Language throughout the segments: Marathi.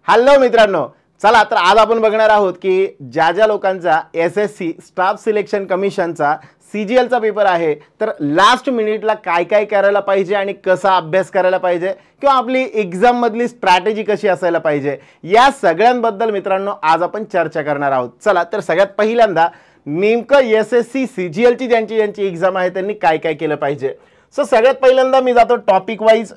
हॅलो मित्रांनो, चला तर आज आपण बघणार आहोत की ज्या लोकांचा एसएससी स्टाफ सिलेक्शन कमिशनचा सीजीएलचा पेपर आहे तर लास्ट मिनिटला काय काय करायला पाहिजे आणि कसा अभ्यास करायला पाहिजे किंवा आपली एग्जाम मधली स्ट्रॅटेजी कशी असायला पाहिजे या सगळ्यांबद्दल मित्रांनो आज आपण चर्चा करणार आहोत। चला तर सगळ्यात पहिल्यांदा नेमकं एसएससी सीजीएलची ज्यांची एग्जाम आहे त्यांनी काय काय केलं पाहिजे। सो सगळ्यात पहिल्यांदा मी जातो टॉपिक वाईज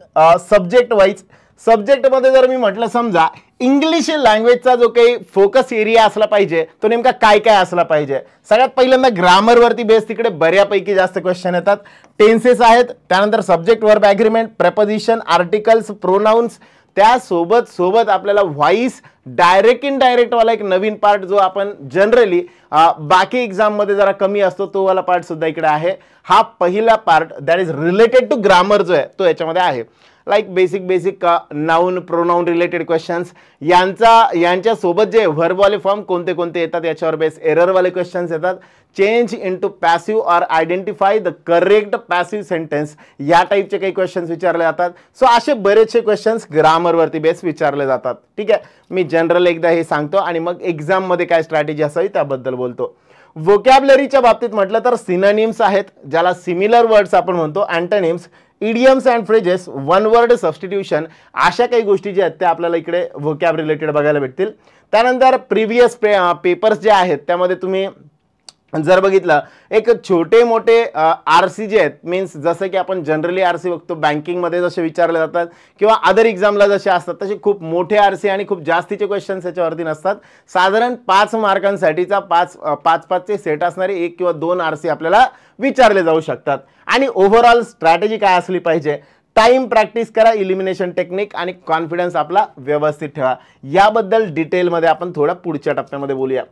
सब्जेक्ट वाईज। सब्जेक्टमध्ये जर मी म्हटलं समजा इंग्लिश लँग्वेजचा जो काही फोकस एरिया असला पाहिजे तो नेमका काय काय असला पाहिजे। सगळ्यात पहिल्यांदा ग्रामरवरती बेस तिकडे बऱ्यापैकी जास्त क्वेश्चन येतात। टेन्सेस आहेत, त्यानंतर subject verb agreement, preposition, articles, pronounce, त्या सोबत आपल्याला व्हॉइस डायरेक्ट इनडायरेक्ट वाला एक नवीन पार्ट जो आपण जनरली बाकी एग्जाम मध्ये जरा कमी असतो तो वाला पार्ट सुद्धा इकडे आहे। हा पहिला part that is related to grammar जो आहे तो याच्यामध्ये आहे। Like basic noun pronoun related questions यांच्या सोबत जे वर्ब वाले फॉर्म कोणते कोणते येतात याच्यावर बेस एरर वाले क्वेश्चन्स येतात। चेंज इनटू पॅसिव्ह और identify the correct passive sentence या टाइपचे काही क्वेश्चन्स विचारले जातात। सो असे बरेचसे क्वेश्चन्स ग्रामर वरती बेस विचारले जातात। ठीक आहे, मी जनरल एकदा हे सांगतो आणि मग एग्जाम मध्ये काय स्ट्रॅटेजी असावी त्याबद्दल बोलतो। वोकॅब्युलरीच्या बाबतीत म्हटलं तर सिनोनिम्स आहेत ज्याला सिमिलर वर्ड्स आपण म्हणतो, antonyms, idioms and phrases, one word substitution, अशा काही गोष्टी ज्या आहेत त्या आपल्याला इकडे वोकॅब रिलेटेड बघायला भेटतील। त्यानंतर प्रिव्हियस पेपर्स जे आहेत त्यामध्ये तुम्ही जर बघितलं एक छोटे मोठे आरसी जे आहेत मीन्स जसं की आपण जनरली आरसी बघतो बँकिंग मध्ये जसे विचारले जातात किंवा अदर एक्झामला जसे असतात तसे खूप मोठे आरसी आणि खूप जास्तीचे क्वेश्चन्स याच्यावरती नसतात। साधारण 5 मार्कांसाठीचा 5 सेट असणारे 1 किंवा 2 आरसी आपल्याला विचारले जाऊ शकतात। आणि ओव्हरऑल स्ट्रॅटेजी काय असली पाहिजे, टाइम प्रॅक्टिस करा, इलिमिनेशन टेक्निक आणि कॉन्फिडन्स आपला व्यवस्थित ठेवा। याबद्दल डिटेलमध्ये आपण थोडा पुढच्या टप्प्यामध्ये बोलूया।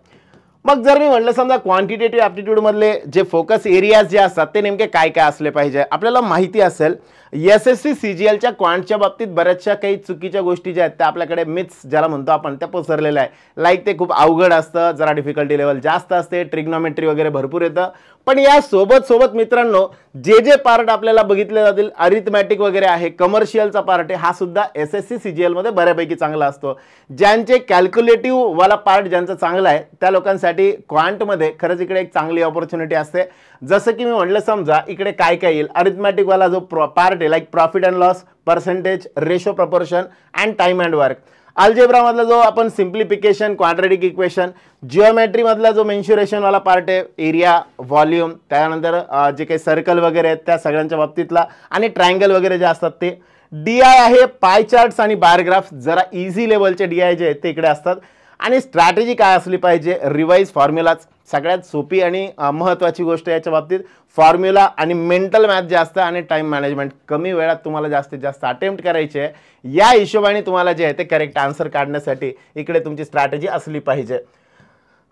मग जर मी म्हटलं समजा क्वांटिटेटिव्ह ॲप्टिट्यूड मधले जे फोकस एरियाज जे असतात ते नेमके काय काय असले पाहिजे। आपल्याला माहिती असेल एसएससी सीजीएलच्या क्वांटच्या बाबतीत बऱ्याचशा काही चुकीच्या गोष्टी ज्या आहेत त्या आपल्याकडे मिथ्स ज्याला म्हणतो आपण त्या पसरलेल्या आहे। लाईक ते खूप अवघड असतं, जरा डिफिकल्टी लेवल जास्त असते, ट्रिग्नोमेट्री वगैरे भरपूर येतं। पण या सोबत मित्रांनो जे पार्ट आपल्याला बघितले जातील अरिथमॅटिक वगैरे आहे, कमर्शियलचा पार्ट आहे, हा सुद्धा एसएससी सीजीएल मध्ये बऱ्यापैकी चांगला असतो। ज्यांचे कॅल्क्युलेटिव्ह वाला पार्ट ज्यांचा चांगला आहे त्या लोकांसाठी क्वांट मध्ये खरंच इकडे एक चांगली ऑपॉर्च्युनिटी असते। जसं की मी म्हटलं समजा इकडे काय काय येईल, अरिथमॅटिक वाला जो पार्ट आहे like profit and loss, percentage, ratio proportion and time and work. Algebra मधला जो आपण सिम्प्लिफिकेशन, क्वाड्रॅटिक इक्वेशन, जिओमेट्री मधला जो मेन्शुरेशन वाला पार्ट आहे, एरिया, व्हॉल्यूम, त्यानंतर जे काही सर्कल वगैरे आहेत त्या सगळ्यांच्या बाबतीतला आणि ट्रायंगल वगैरे जे असतात ते। डीआय आहे, पाय चार्ट्स आणि बार ग्राफ, जरा इझी लेवलचे डीआय जे आहेत ते इकडे असतात। आणि स्ट्रॅटेजी काय असली पाहिजे, रिवाइज फॉर्म्युलाच सगळ्यात सोपी आणि महत्त्वाची गोष्ट याच्या बाबतीत, फॉर्म्युला आणि मेंटल मॅथ जे असतं आणि टाइम मॅनेजमेंट कमी वेळात तुम्हाला जास्तीत जास्त अटेम्प्ट करायचे आहे, या हिशोबाने तुम्हाला जे आहे ते करेक्ट आन्सर काढण्यासाठी इकडे तुमची स्ट्रॅटेजी असली पाहिजे।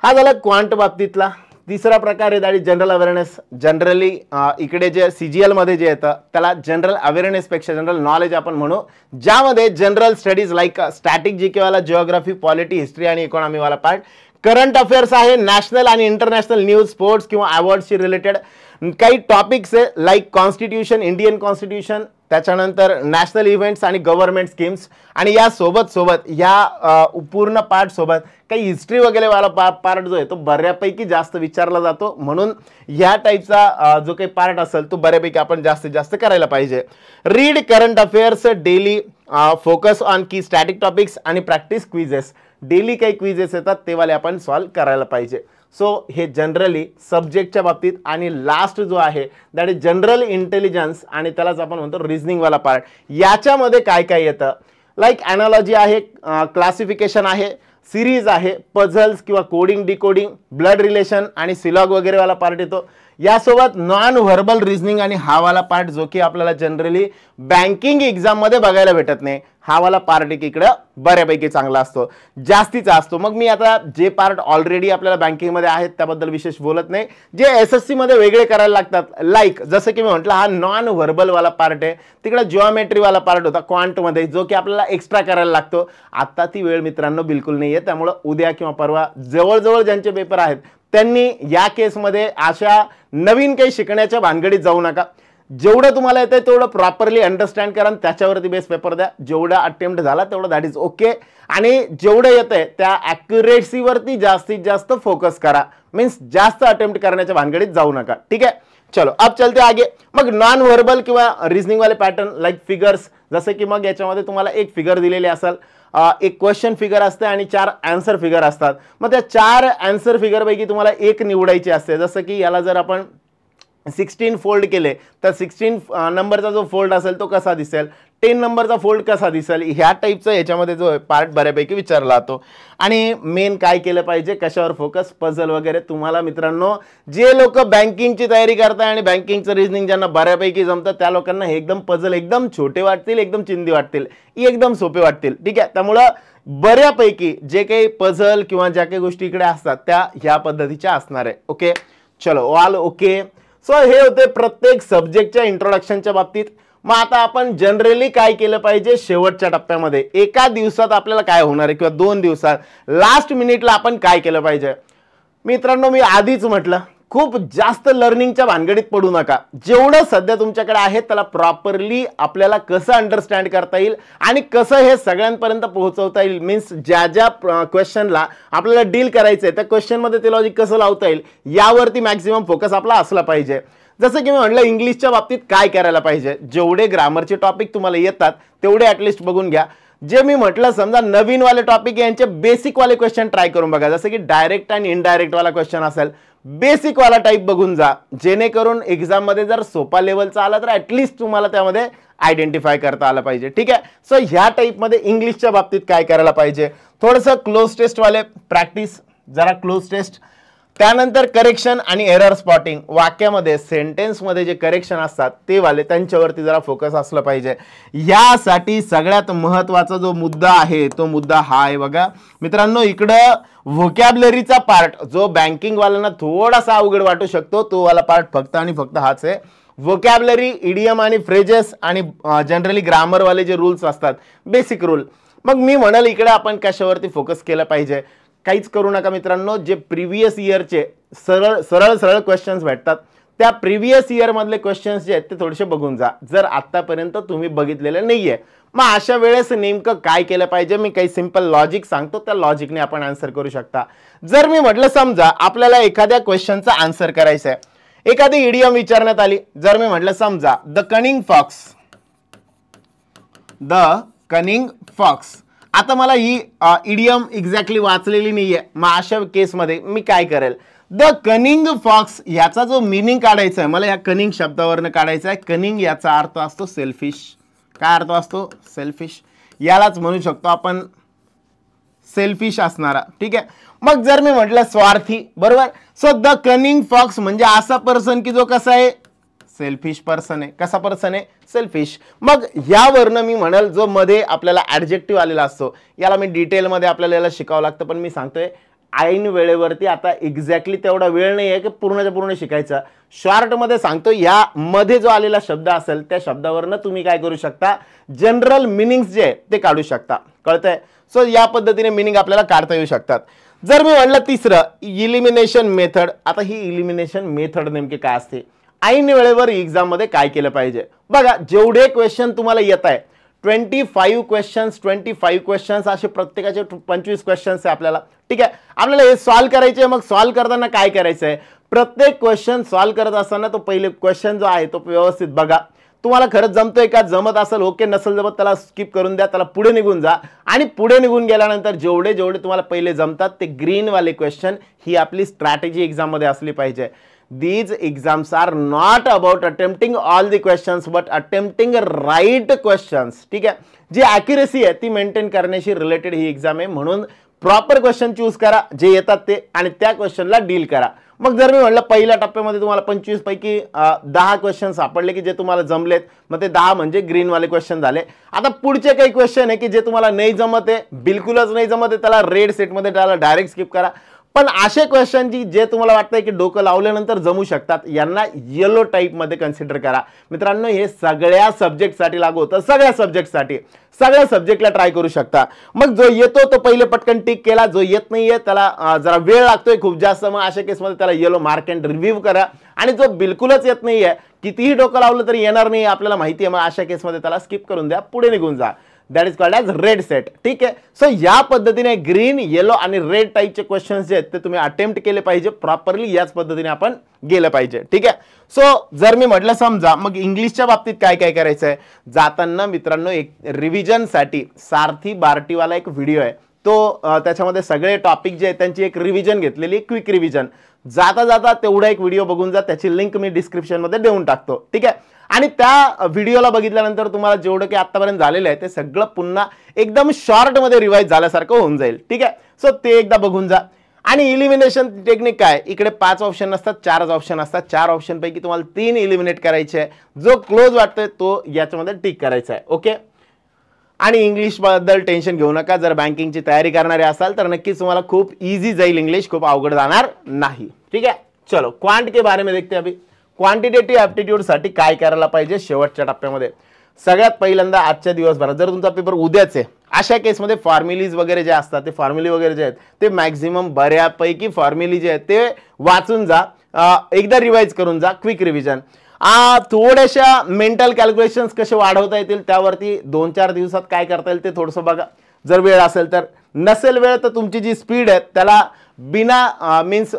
हा झाला क्वांट बाबतीतला। तिसरा प्रकार आहे that is general awareness. Generally इकडे जे सीजीएल मध्ये जे येतं त्याला जनरल अवेअरनेस पेक्षा जनरल नॉलेज आपण म्हणू, ज्यामध्ये general studies like static GK वाला, जिओग्राफी, पॉलिटी, हिस्ट्री आणि इकॉनॉमी वाला पार्ट, करंट अफेअर्स आहे, नॅशनल आणि इंटरनॅशनल न्यूज, स्पोर्ट्स किंवा अवॉर्ड्सशी रिलेटेड काही टॉपिक्स आहे लाईक कॉन्स्टिट्यूशन, इंडियन कॉन्स्टिट्यूशन, त्याच्यानंतर नॅशनल इव्हेंट्स आणि गव्हर्नमेंट स्कीम्स। आणि या सोबत या पूर्ण पार्ट सोबत काही हिस्ट्री वगैरे वाला पार्ट जो आहे तो बऱ्यापैकी जास्त विचारला जातो, म्हणून या टाईपचा जो काही पार्ट असेल तो बऱ्यापैकी आपण जास्तीत जास्त करायला पाहिजे। Read current affairs daily, focus on की स्टॅटिक टॉपिक्स आणि प्रॅक्टिस क्विजेस। डेली काही क्विजेस येतात ते वाले आपण सॉल्व करायला पाहिजे। सो हे जनरली सब्जेक्टच्या बाबतीत। आणि लास्ट जो आहे दॅट इज जनरल इंटेलिजन्स आणि त्यालाच आपण म्हणतो रिझनिंग वाला पार्ट। याच्यामध्ये काय काय येतं, लाईक ॲनालॉजी आहे, क्लासिफिकेशन आहे, सिरीज आहे, पझल्स किंवा कोडिंग, डिकोडिंग, ब्लड रिलेशन आणि सिलॉग वगैरे वाला पार्ट येतो। यासोबत नॉन व्हर्बल रिझनिंग आणि हा वाला पार्ट जो की आपल्याला जनरली बँकिंग एक्झाम मध्ये बघायला भेटत नाही, हा वाला पार्ट इकडे बऱ्यापैकी चांगला असतो, जास्तीचा असतो। मग मी आता जे पार्ट ऑलरेडी आपल्याला बँकिंग मध्ये आहेत त्याबद्दल विशेष बोलत नाही, जे एसएससी मध्ये वेगळे करायला लागतात लाईक जसं की मी म्हटलं हा नॉन व्हर्बल वाला पार्ट आहे, तिकडे जिओमेट्री वाला पार्ट होता क्वांट मध्ये जो की आपल्याला एक्स्ट्रा करायला लागतो। आता ती वेळ मित्रांनो बिलकुल नाहीये, त्यामुळे उद्या किंवा परवा जवळ ज्यांचे पेपर आहेत त्यांनी या केसमध्ये अशा नवीन काही शिकण्याच्या भानगडीत जाऊ नका। जेवढं तुम्हाला येतंय तेवढं प्रॉपरली अंडरस्टँड करा आणि त्याच्यावरती बेस पेपर द्या. जेवढा अटेम्प्ट झाला तेवढं दॅट इज ओके. आणि जेवढं येतंय त्या ॲक्युरेसीवरती जास्तीत जास्त फोकस करा. मीन्स जास्त अटेम्प्ट करण्याच्या भानगडीत जाऊ नका. ठीक आहे, चलो अब चलते आगे. मग नॉन व्हर्बल किंवा रिझनिंग वाले पॅटर्न लाईक फिगर्स, जसे की मग याच्यामध्ये तुम्हाला एक फिगर दिलेली असेल, एक क्वेश्चन फिगर असते आणि 4 आन्सर फिगर असतात. मग त्या 4 आन्सर फिगर पैकी तुम्हाला एक निवडायची असते. जसं की याला जर आपण 16 फोल्ड केले तर 16 नंबरचा जो फोल्ड असेल तो कसा दिसेल, 10 नंबरचा फोल्ड कसा दिसेल, ह्या टाईपचा याच्यामध्ये जो पार्ट बऱ्यापैकी विचारला जातो. आणि मेन काय केलं पाहिजे, कशावर फोकस, पझल वगैरे. तुम्हाला मित्रांनो जे लोक बँकिंगची तयारी करताय आणि बँकिंगचं रिझनिंग ज्यांना बऱ्यापैकी जमतं त्या लोकांना हे एकदम पझल एकदम छोटे वाटतील, एकदम चिंदी वाटतील, एकदम सोपे वाटतील. ठीक आहे, त्यामुळं बऱ्यापैकी जे काही पझल किंवा ज्या काही गोष्टी इकडे असतात त्या ह्या पद्धतीच्या असणार आहे. ओके, चलो ऑल ओके. सो हे होते प्रत्येक सब्जेक्टच्या इंट्रोडक्शनच्या बाबतीत. मग आता आपण जनरली काय केलं पाहिजे शेवटच्या टप्प्यामध्ये, एका दिवसात आपल्याला काय होणार आहे किंवा 2 दिवसात लास्ट मिनिटला आपण काय केलं पाहिजे. मित्रांनो मी आधीच म्हटलं, खूप जास्त लर्निंगच्या भानगडीत पडू नका. जेवढं सध्या तुमच्याकडे आहे त्याला प्रॉपरली आपल्याला कसं अंडरस्टँड करता येईल आणि कसं हे सगळ्यांपर्यंत पोहोचवता येईल. मीन्स ज्या ज्या क्वेश्चनला आपल्याला डील करायचंय त्या क्वेश्चनमध्ये ते लॉजिक कसं लावता येईल यावरती मॅक्सिमम फोकस आपला असला पाहिजे. जसं की मी म्हटलं इंग्लिशच्या बाबतीत काय करायला पाहिजे, जेवढे ग्रामरचे टॉपिक तुम्हाला येतात तेवढे ॲटलिस्ट बघून घ्या. जे मी म्हटलं समजा नवीन वाले टॉपिक यांचे बेसिक वाले क्वेश्चन ट्राय करून बघा. जसं की डायरेक्ट आणि इनडायरेक्ट वाला क्वेश्चन असेल, बेसिक वाला टाइप बघून जा, जेणेकरून एक्झाम मध्ये जर सोपा लेवलचा आला तर ॲटलिस्ट तुम्हाला त्यामध्ये आयडेंटिफाय करता आलं पाहिजे. ठीक आहे, सो ह्या टाईपमध्ये इंग्लिशच्या बाबतीत काय करायला पाहिजे, थोडंसं क्लोज टेस्ट वाले प्रॅक्टिस, जरा क्लोज टेस्ट, त्यानंतर करेक्शन आणि एरर स्पॉटिंग. वाक्यामध्ये सेंटेन्समध्ये जे करेक्शन असतात ते वाले त्यांच्यावरती जरा फोकस असलं पाहिजे. यासाठी सगळ्यात महत्त्वाचा जो मुद्दा आहे तो मुद्दा हा आहे बघा मित्रांनो, इकडं व्होकॅब्लरीचा पार्ट जो बँकिंग वाल्यांना थोडासा अवघड वाटू शकतो तो वाला पार्ट फक्त आणि फक्त हाच आहे. व्होकॅब्लरी, इडियम आणि फ्रेजेस आणि जनरली ग्रामरवाले जे रूल्स असतात, बेसिक रूल. मग मी म्हणाल इकडे आपण कशावरती फोकस केलं पाहिजे. काहीच करू नका मित्रांनो, जे प्रिव्हियस इयरचे सरळ क्वेश्चन्स भेटतात त्या प्रिव्हियस इयर मधले क्वेश्चन्स जे आहेत ते थोडेसे बघून जा, जर आतापर्यंत तुम्ही बघितलेले नाहीये. मग अशा वेळेस नेमकं काय केलं पाहिजे, मी काही सिंपल लॉजिक सांगतो, त्या लॉजिकने आपण आन्सर करू शकता. जर मी म्हटलं समजा आपल्याला एखाद्या क्वेश्चनचा आन्सर करायचा आहे, एखादी इडियम विचारण्यात आली, जर मी म्हटलं समजा द कनिंग फॉक्स, आता मला ही इडियम एक्झॅक्टली वाचलेली नाहीये. मग अशा केसमध्ये मी काय करेल, द कनिंग फॉक्स याचा जो मिनिंग काढायचा आहे मला, या कनिंग शब्दावरनं काढायचा आहे. कनिंग याचा अर्थ असतो सेल्फिश. काय अर्थ असतो, सेल्फिश. यालाच म्हणू शकतो आपण सेल्फिश असणारा. ठीक आहे, मग जर मी म्हटलं स्वार्थी, बरोबर. सो द कनिंग फॉक्स म्हणजे असा पर्सन की जो कसा आहे, सेल्फिश पर्सन आहे. कसा पर्सन आहे, सेल्फिश. मग यावरनं मी म्हणाल जो मध्ये आपल्याला ॲडजेक्टिव्ह आलेला असतो, याला मी डिटेलमध्ये आपल्याला याला शिकावं लागतं, पण मी सांगतोय ऐन वेळेवरती आता एक्झॅक्टली तेवढा वेळ नाही आहे की पूर्णच्या पूर्ण शिकायचा. शॉर्टमध्ये सांगतो, या मध्ये जो आलेला शब्द असेल त्या शब्दावरनं तुम्ही काय करू शकता, जनरल मिनिंग्स जे ते काढू शकता. कळतंय. सो या पद्धतीने मिनिंग आपल्याला काढता येऊ शकतात. जर मी म्हटलं तिसरं इलिमिनेशन मेथड, आता ही इलिमिनेशन मेथड नेमकी काय असते, ऐन वेळेवर एक्झाम मध्ये काय केलं पाहिजे. बघा जेवढे क्वेश्चन तुम्हाला येत आहे 25 क्वेश्चन्स असे प्रत्येकाचे 25 क्वेश्चन्स आहे आपल्याला. ठीक आहे, आपल्याला हे सॉल्व्ह करायचे. मग सॉल्व्ह करताना काय करायचं आहे, प्रत्येक क्वेश्चन सॉल्व्ह करत असताना तो पहिले क्वेश्चन जो आहे तो व्यवस्थित बघा, तुम्हाला खरंच जमतोय का, जमत असेल ओके, नसेल जमत त्याला स्किप करून द्या, त्याला पुढे निघून जा. आणि पुढे निघून गेल्यानंतर जेवढे तुम्हाला पहिले जमतात ते ग्रीन वाले क्वेश्चन, ही आपली स्ट्रॅटेजी एक्झाम मध्ये असली पाहिजे. These exams are not about attempting all the questions but attempting right questions. ठीक आहे, जी ॲक्युरेसी आहे ती मेंटेन करण्याशी रिलेटेड ही एक्झाम आहे. म्हणून प्रॉपर क्वेश्चन चूज करा जे येतात ते आणि त्या क्वेश्चनला डील करा. मग जर मी म्हटलं पहिल्या टप्प्यामध्ये तुम्हाला 25 पैकी 10 क्वेश्चन सापडले की जे तुम्हाला जमलेत, मग ते 10 म्हणजे ग्रीन वाले क्वेश्चन झाले. आता पुढचे काही क्वेश्चन आहे की जे तुम्हाला नाही जमत आहे, बिलकुलच नाही जमत आहे, त्याला रेड सेटमध्ये त्याला डायरेक्ट स्किप करा. पण असे क्वेश्चन जे तुम्हाला वाटतंय की डोकं लावल्यानंतर जमू शकतात यांना येलो टाईप मध्ये कन्सिडर करा मित्रांनो. हे सगळ्या सब्जेक्टसाठी लागू होतं, सगळ्या सब्जेक्टसाठी, सगळ्या सब्जेक्टला ट्राय करू शकता. मग जो येतो तो पहिले पटकन टिक केला, जो येत नाहीये त्याला जरा वेळ लागतोय खूप जास्त, मग अशा केसमध्ये त्याला येलो मार्क अँड रिव्ह्यू करा. आणि जो बिलकुलच येत नाहीये, कितीही डोकं लावलं तरी येणार नाही आपल्याला माहिती आहे, मग अशा केसमध्ये त्याला स्किप करून द्या, पुढे निघून जा. That is called as red set. ठीक आहे. सो या पद्धतीने ग्रीन, येलो आणि रेड टाईपचे क्वेश्चन्स जे आहेत ते तुम्ही अटेम्प्ट केले पाहिजे प्रॉपरली. याच पद्धतीने आपण गेलं पाहिजे. ठीक आहे. सो जर मी म्हटलं समजा मग इंग्लिशच्या बाबतीत काय काय करायचं आहे, जाताना मित्रांनो एक रिव्हिजनसाठी सारथी बार्टीवाला एक व्हिडिओ आहे, तो त्याच्यामध्ये सगळे टॉपिक जे आहेत त्यांची एक रिव्हिजन घेतलेली, क्विक रिव्हिजन. जाता जाता तेवढा एक व्हिडिओ बघून जा, त्याची लिंक मी डिस्क्रिप्शन मध्ये देऊन टाकतो. ठीक आहे. आणि त्या व्हिडिओला बघितल्यानंतर तुम्हाला जेवढं की आतापर्यंत झालेलं आहे ते सगळं पुन्हा एकदम शॉर्ट मध्ये रिवाइज झाल्यासारखं होऊन जाईल. ठीक आहे. सो ते एकदा बघून जा. आणि इलिमिनेशन टेक्निक काय, इकडे 5 ऑप्शन असतात, 4 ऑप्शन असतात. 4 ऑप्शन पैकी तुम्हाला 3 इलिमिनेट करायचे आहे. जो क्लोज वाटतोय तो याच्यामध्ये टिक करायचा आहे. ओके. आणि इंग्लिश बद्दल टेन्शन घेऊ नका, जर बँकिंगची तयारी करणारे असाल तर नक्कीच तुम्हाला खूप इझी जाईल इंग्लिश, खूप अवघड जाणार नाही. ठीक आहे. चलो क्वांट के बारे में देखते हैं. अभी क्वांटिटेटिव्ह ॲप्टिट्यूड साठी काय करायला पाहिजे शेवटच्या टप्प्यामध्ये. सगळ्यात पहिल्यांदा आजच्या दिवसभरात जर तुमचा पेपर उद्याच आहे अशा केसमध्ये फॉर्म्युलीज वगैरे जे असतात ते फॉर्म्युली वगैरे जे आहेत ते मॅक्झिमम बऱ्यापैकी फॉर्म्युली जे आहेत ते वाचून जा, एकदा रिवाइज करून जा. क्विक रिव्हिजन, थोड्याशा मेंटल कॅल्क्युलेशन्स कसे वाढवता येतील त्यावरती 2-4 दिवसात काय करता येईल ते थोडंसं बघा, जर वेळ असेल तर. नसेल वेळ तर तुमची जी स्पीड आहे त्याला बिना मीन्स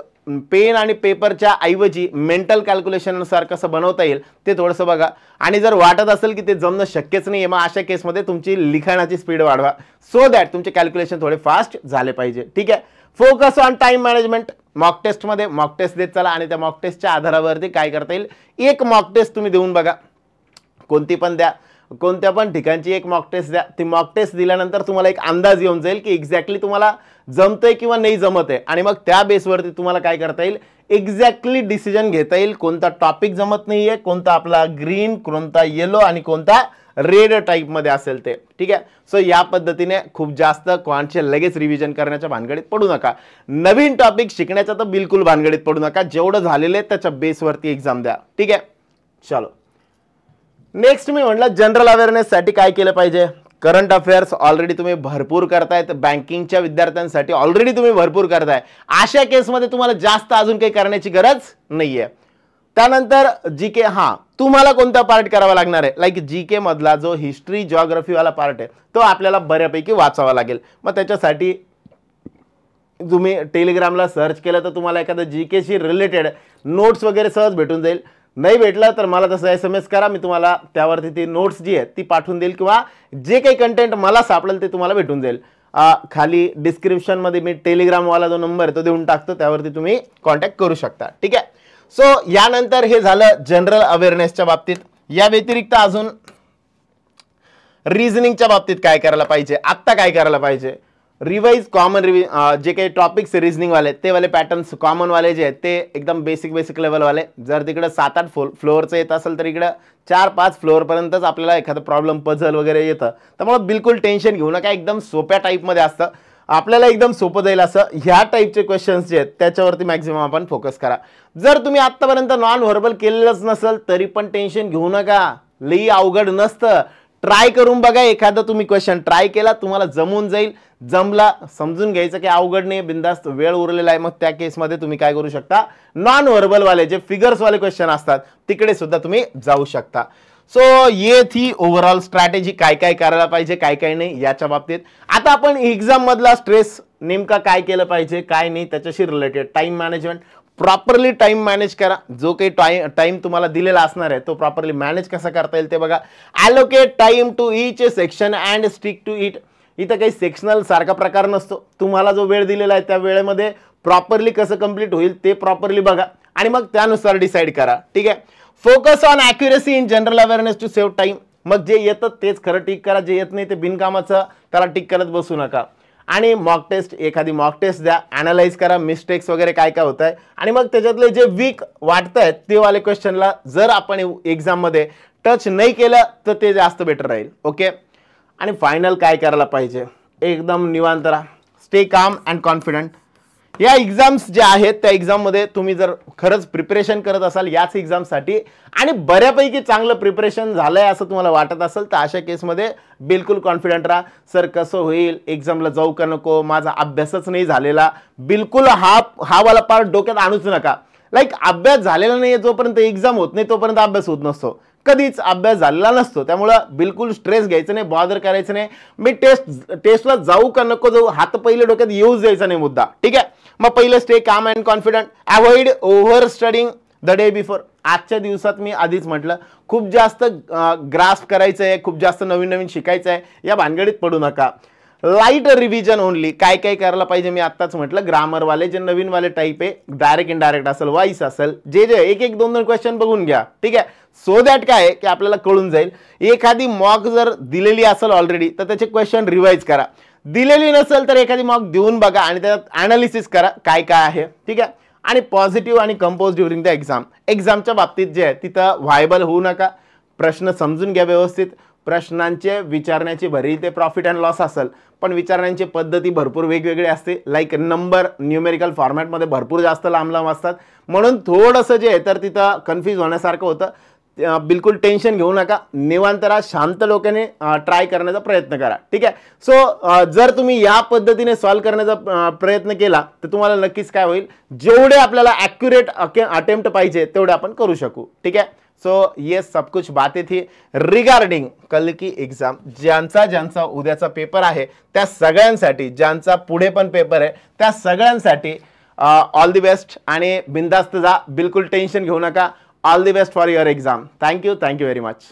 पेन आणि पेपरच्या ऐवजी मेंटल कॅल्क्युलेशननुसार कसं बनवता येईल ते थोडंसं बघा. आणि जर वाटत असेल की ते जमणं शक्यच नाही आहे मग अशा केसमध्ये तुमची लिखाणाची स्पीड वाढवा, सो दॅट तुमचे कॅल्क्युलेशन थोडे फास्ट झाले पाहिजे. ठीक आहे. Focus on time management. Mock टेस्टमध्ये मॉक टेस्ट देत चला आणि त्या मॉक टेस्टच्या आधारावरती काय करता येईल, एक मॉक टेस्ट तुम्ही देऊन बघा, कोणती पण द्या, कोणत्या पण ठिकाणची एक मॉक टेस्ट द्या. ती मॉक टेस्ट दिल्यानंतर तुम्हाला एक अंदाज येऊन जाईल की एक्झॅक्टली तुम्हाला जमतंय किंवा नाही जमत आहे. आणि मग त्या बेसवरती तुम्हाला काय करता येईल, एक्झॅक्टली डिसिजन घेता येईल कोणता टॉपिक जमत नाहीये, कोणता आपला ग्रीन, कोणता येलो आणि कोणता रेड टाईप मध्ये असेल ते. ठीक आहे. सो या पद्धतीने खूप जास्त क्वांटचे लगेच रिव्हिजन करण्याच्या भानगडीत पडू नका. नवीन टॉपिक शिकण्याचा तर बिलकुल भानगडीत पडू नका. जेवढं झालेलं आहे त्याच्या बेसवरती एक्झाम द्या. ठीक आहे. चलो नेक्स्ट मी म्हटलं जनरल अवेअरनेस साठी काय केलं पाहिजे. करंट अफेअर्स ऑलरेडी तुम्ही भरपूर करताय, तर बँकिंगच्या विद्यार्थ्यांसाठी ऑलरेडी तुम्ही भरपूर करताय. अशा केसमध्ये तुम्हाला जास्त अजून काही करण्याची गरज नाहीये. त्यानंतर जीके, तुम्हाला कोणता पार्ट करावा लागणार आहे, लाईक जीके मधला जो हिस्ट्री जिओग्राफी वाला पार्ट आहे तो आपल्याला बऱ्यापैकी वाचावा लागेल. मग त्याच्यासाठी तुम्ही टेलिग्रामला सर्च केलं तर तुम्हाला एखादं जीकेशी रिलेटेड नोट्स वगैरे सहज भेटून जाईल. नाही भेटलं तर मला तसं SMS करा, मी तुम्हाला त्यावरती ती नोट्स जी आहेत ती पाठवून देईल, किंवा जे काही कंटेंट मला सापडेल ते तुम्हाला भेटून जाईल. खाली डिस्क्रिप्शनमध्ये मी टेलिग्रामवाला जो नंबर आहे तो देऊन टाकतो, त्यावरती तुम्ही कॉन्टॅक्ट करू शकता. ठीक आहे. सो यानंतर हे झालं जनरल अवेअरनेसच्या बाबतीत. या व्यतिरिक्त अजून रिझनिंगच्या बाबतीत काय करायला पाहिजे, आत्ता काय करायला पाहिजे. रिवाइज कॉमन जे काही टॉपिक्स रिझनिंग वाले ते वाले पॅटर्न्स कॉमन वाले जे आहेत ते एकदम बेसिक लेवल वाले. जर तिकडे 7-8 फ्लोअरचं येत असेल तर इकडे 4-5 फ्लोअरपर्यंतच आपल्याला एखादं प्रॉब्लेम पझल वगैरे येतं. त्यामुळे बिलकुल टेन्शन घेऊ नका, एकदम सोप्या टाईपमध्ये असतं, आपल्याला एकदम सोपं जाईल असं ह्या टाईपचे क्वेश्चन्स जे आहेत त्याच्यावरती मॅक्झिमम आपण फोकस करा. जर तुम्ही आत्तापर्यंत नॉन व्हर्बल केलेलंच नसेल तरी पण टेन्शन घेऊ नका, लई अवघड नसतं. ट्राय करून बघा, एखादा तुम्ही क्वेश्चन ट्राय केला तुम्हाला जमून जाईल, जमला समजून घ्यायचं की अवघड नाही, बिंदास्त वेळ उरलेला आहे, मग त्या केसमध्ये तुम्ही काय करू शकता, नॉन व्हर्बल वाले जे फिगर्स वाले क्वेश्चन असतात तिकडे सुद्धा तुम्ही जाऊ शकता. सो ये थी ओव्हरऑल स्ट्रॅटेजी, काय काय करायला पाहिजे काय काय नाही याच्या बाबतीत. आता आपण एक्झाम मधला स्ट्रेस नेमका काय केलं पाहिजे काय नाही त्याच्याशी related. Time management, properly time manage करा. जो काही टाइम तुम्हाला दिलेला असणार आहे तो प्रॉपरली मॅनेज कसा करता येईल ते बघा. Allocate time to each section and stick to it. इथं काही सेक्शनल सारखा प्रकार नसतो, तुम्हाला जो वेळ दिलेला आहे त्या वेळेमध्ये प्रॉपरली कसं कंप्लीट होईल ते प्रॉपरली बघा आणि मग त्यानुसार डिसाईड करा. ठीक आहे. Focus on accuracy in general awareness to save time. मग जे येतं तेच खरं टिक करा, जे येत नाही ते बिनकामाचं त्याला टिक करत बसू नका. आणि मॉक टेस्ट, एखादी मॉक टेस्ट द्या, ॲनालाइज करा मिस्टेक्स वगैरे काय काय होत आहे आणि मग त्याच्यातले जे वीक वाटत आहेत ते वाले क्वेश्चनला जर आपण एक्झाममध्ये टच नाही केलं तर ते जास्त बेटर राहील. ओके. आणि फायनल काय करायला पाहिजे, एकदम निवांत राहा, स्टे काम अँड कॉन्फिडंट. या एक्झाम्स ज्या आहेत त्या एक्झाममध्ये तुम्ही जर खरंच प्रिपरेशन करत असाल याच एक्झामसाठी आणि बऱ्यापैकी चांगलं प्रिपरेशन झालंय असं तुम्हाला वाटत असेल तर अशा केसमध्ये बिलकुल कॉन्फिडंट राहा. सर कसं होईल, एक्झामला जाऊ का नको, माझा अभ्यासच नाही झालेला, बिलकुल हा वाला पार्ट डोक्यात आणूच नका. लाईक अभ्यास झालेला नाही जोपर्यंत एक्झाम होत नाही तोपर्यंत अभ्यास होत नसतो, कधीच अभ्यास झालेला नसतो. त्यामुळे बिलकुल स्ट्रेस घ्यायचं नाही, बॉदर करायचं नाही. मी टेस्टला जाऊ का नको जाऊ हा तर पहिले डोक्यात येऊच द्यायचा नाही मुद्दा. ठीक आहे. मग पहिलं stay calm and confident. Avoid over studying the day before. आजच्या दिवसात मी आधीच म्हटलं खूप जास्त ग्रास्प करायचं आहे, खूप जास्त नवीन नवीन शिकायचं आहे, या भानगडीत पडू नका. Light revision only. काय काय करायला पाहिजे मी आत्ताच म्हटलं. ग्रामरवाले जे नवीनवाले टाईप आहे, डायरेक्ट इनडायरेक्ट असेल, वाईस असेल, जे जे एक दोन क्वेश्चन बघून घ्या. ठीक आहे. सो दॅट काय आहे की आपल्याला कळून जाईल. एखादी मॉक जर दिलेली असेल ऑलरेडी तर त्याचे क्वेश्चन रिवाइज करा. दिलेली नसेल तर एखादी मॉक देऊन बघा आणि त्यात ॲनालिसिस करा काय काय आहे. ठीक आहे. आणि पॉझिटिव्ह आणि कंपोज ड्युरिंग द एक्झाम. एक्झामच्या बाबतीत जे आहे तिथं व्हायबल होऊ नका. प्रश्न समजून घ्या व्यवस्थित. प्रश्नांचे विचारण्याची भरी ते प्रॉफिट अँड लॉस असेल पण विचारण्याची पद्धती भरपूर वेगवेगळी असते. लाईक नंबर न्यूमेरिकल फॉर्मॅटमध्ये भरपूर जास्त लांब लांब असतात म्हणून थोडंसं जे आहे तर तिथं कन्फ्यूज होण्यासारखं होतं. बिलकुल टेन्शन घेऊ नका. निवांत राहा, शांत डोक्याने ट्राय करण्याचा प्रयत्न करा. ठीक आहे. सो जर तुम्ही या पद्धतीने सॉल्व्ह करण्याचा प्रयत्न केला तर तुम्हाला नक्कीच काय होईल, जेवढे आपल्याला ॲक्युरेट अटेम्प्ट पाहिजे तेवढे आपण करू शकू. ठीक आहे. सो ये सब कुछ बातें थी रिगार्डिंग कल की एग्जाम. ज्यांचा उद्याचा पेपर आहे त्या सगळ्यांसाठी, ज्यांचा पुढे पण पेपर आहे त्या सगळ्यांसाठी ऑल द बेस्ट आणि बिंदास्त जा. बिलकुल टेन्शन घेऊ नका. All the best for your exam. Thank you very much.